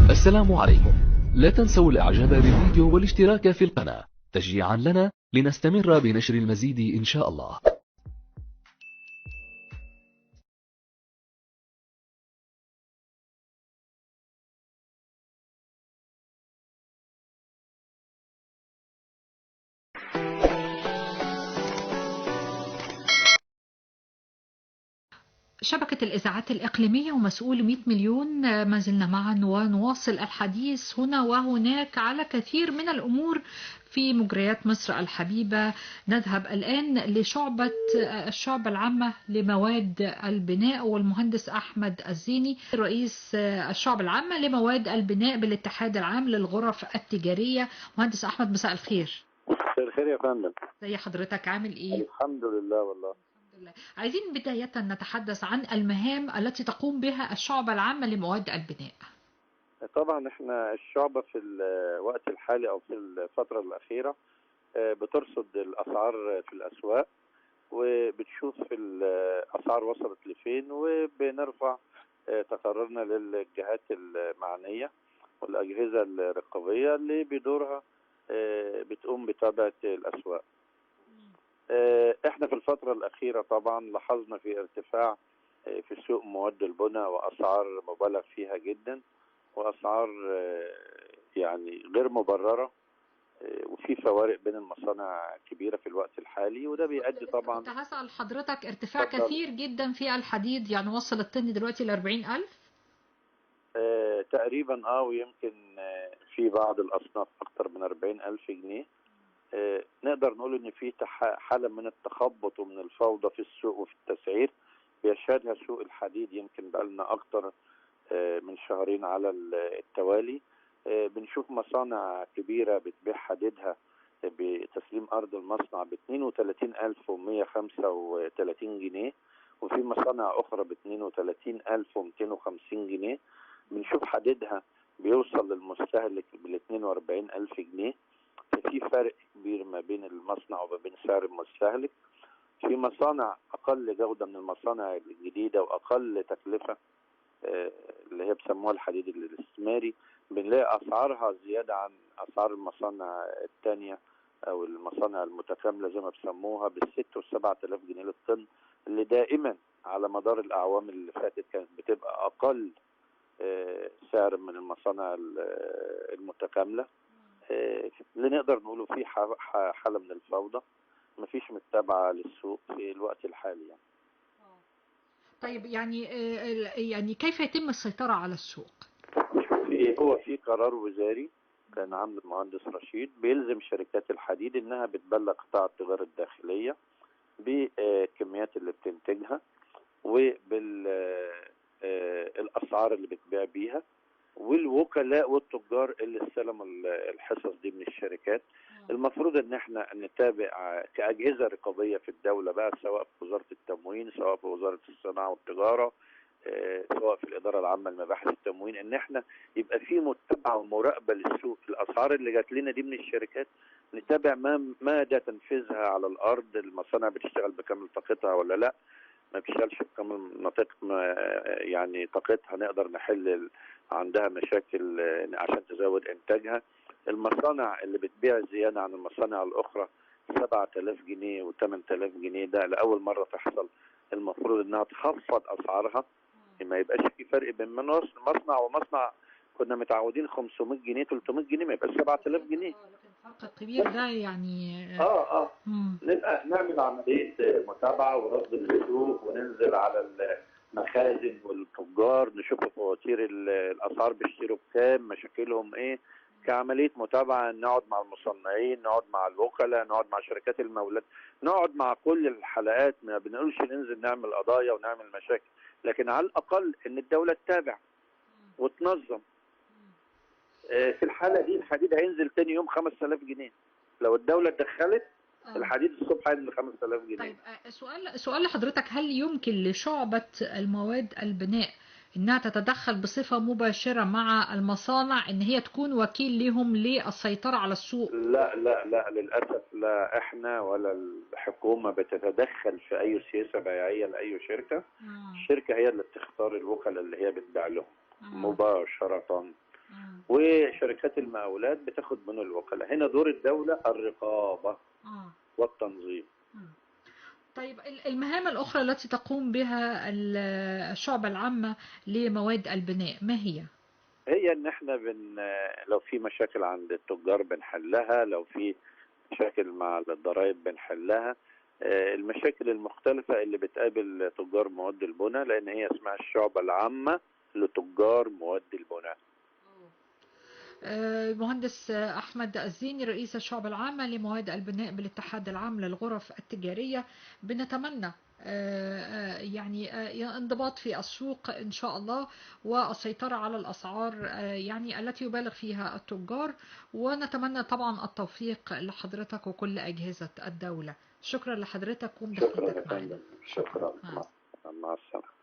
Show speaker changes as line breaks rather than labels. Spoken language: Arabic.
السلام عليكم. لا تنسوا الاعجاب بالفيديو والاشتراك في القناة تشجيعا لنا لنستمر بنشر المزيد ان شاء الله.
شبكة الإذاعات الإقليمية ومسؤول 100 مليون ما زلنا معا ونواصل الحديث هنا وهناك على كثير من الأمور في مجريات مصر الحبيبة. نذهب الآن لشعبة الشعبة العامة لمواد البناء والمهندس أحمد الزيني رئيس الشعبة العامة لمواد البناء بالاتحاد العام للغرف التجارية. مهندس أحمد، مساء الخير.
مساء الخير يا فندم.
زي حضرتك، عامل إيه؟
الحمد لله والله.
عايزين بداية نتحدث عن المهام التي تقوم بها الشعبة العامة لمواد البناء.
طبعا احنا الشعبة في الوقت الحالي او في الفترة الأخيرة بترصد الأسعار في الأسواق وبتشوف الأسعار وصلت لفين، وبنرفع تقاريرنا للجهات المعنية والأجهزة الرقابية اللي بدورها بتقوم بتابعة الأسواق. احنا في الفترة الأخيرة طبعا لاحظنا في ارتفاع في سوق مواد البناء وأسعار مبالغ فيها جدا، وأسعار يعني غير مبررة، وفي فوارق بين المصانع كبيرة في الوقت الحالي، وده بيؤدي طبعا.
كنت هسأل حضرتك، ارتفاع كثير جدا في الحديد، يعني وصل الطن دلوقتي ل 40,000
تقريبا ويمكن في بعض الأصناف أكثر من 40,000 جنيه. نقدر نقول ان في حاله من التخبط ومن الفوضى في السوق وفي التسعير بيشهدها سوق الحديد، يمكن بقالنا اكتر من شهرين على التوالي. بنشوف مصانع كبيره بتبيع حديدها بتسليم ارض المصنع ب 32,135 جنيه، وفي مصانع اخرى ب 32,250 جنيه. بنشوف حديدها بيوصل للمستهلك بال 42,000 جنيه. في فرق كبير ما بين المصنع وما بين سعر المستهلك. في مصانع اقل جوده من المصانع الجديده واقل تكلفه اللي هي بيسموها الحديد الاستثماري، بنلاقي اسعارها زياده عن اسعار المصانع الثانيه او المصانع المتكامله زي ما بيسموها بالست والسبعة آلاف جنيه للطن، اللي دائما على مدار الاعوام اللي فاتت كانت بتبقى اقل سعر من المصانع المتكامله. اللي نقدر نقوله في حالة من الفوضى، مفيش متابعة للسوق في الوقت الحالي يعني.
طيب، يعني كيف يتم السيطرة على السوق؟
هو في قرار وزاري كان عامل المهندس رشيد بيلزم شركات الحديد انها بتبلغ قطاع التجارة الداخلية بالكميات اللي بتنتجها وبالاسعار اللي بتبيع بيها، والوكلاء والتجار اللي استلموا الحصص دي من الشركات. المفروض ان احنا نتابع كأجهزة رقابية في الدولة بقى، سواء في وزارة التموين، سواء في وزارة الصناعة والتجارة، سواء في الإدارة العامة لمباحث التموين، ان احنا يبقى في متابعة ومراقبة للسوق. الأسعار اللي جات لنا دي من الشركات نتابع مدى تنفيذها على الأرض، المصانع بتشتغل بكامل طاقتها ولا لا، ما بتشتغلش بكامل يعني طاقتها، نقدر نحل عندها مشاكل عشان تزود انتاجها. المصانع اللي بتبيع زياده عن المصانع الاخرى 7,000 جنيه و8,000 جنيه، ده لاول مره تحصل. المفروض انها تخفض اسعارها، ما يبقاش في فرق بين مصنع ومصنع. كنا متعودين 500 جنيه 300 جنيه، ما يبقاش 7,000 جنيه.
الفرق الكبير ده يعني
نبقى نعمل عمليه متابعه ورصد للسوق، وننزل على المخازن والتجار نشوف فواتير الاسعار بيشتروا بكام، مشاكلهم ايه، كعمليه متابعه. نقعد مع المصنعين، نقعد مع الوكلاء، نقعد مع شركات المولات، نقعد مع كل الحلقات. ما بنقولش ننزل نعمل قضايا ونعمل مشاكل، لكن على الاقل ان الدوله تتابع وتنظم. في الحاله دي الحديد هينزل تاني يوم 5,000 جنيه لو الدوله اتدخلت. الحديد الصبح هينزل 5,000 جنيه.
طيب، سؤال لحضرتك، هل يمكن لشعبة المواد البناء انها تتدخل بصفة مباشرة مع المصانع، ان هي تكون وكيل لهم للسيطرة على السوق؟
لا لا لا، للاسف لا، احنا ولا الحكومة بتتدخل في اي سياسة بيعية لاي شركة. الشركة هي اللي بتختار الوكلاء اللي هي بتبيع لهم مباشرة. وشركات المقاولات بتاخد من الوكلاء. هنا دور الدولة الرقابة والتنظيم.
طيب المهام الأخرى التي تقوم بها الشعبة العامة لمواد البناء ما هي؟
هي ان احنا لو في مشاكل عند التجار بنحلها، لو في مشاكل مع الضرائب بنحلها، المشاكل المختلفة اللي بتقابل تجار مواد البناء، لان هي اسمها الشعبة العامة لتجار مواد البناء.
المهندس أحمد الزيني رئيس الشعبة العامة لمواد البناء بالاتحاد العام للغرف التجارية، بنتمنى يعني انضباط في السوق إن شاء الله، والسيطرة على الأسعار يعني التي يبالغ فيها التجار، ونتمنى طبعا التوفيق لحضرتك وكل أجهزة الدولة. شكرا لحضرتك ومداخلتك معنا.
شكرا. مع السلامة.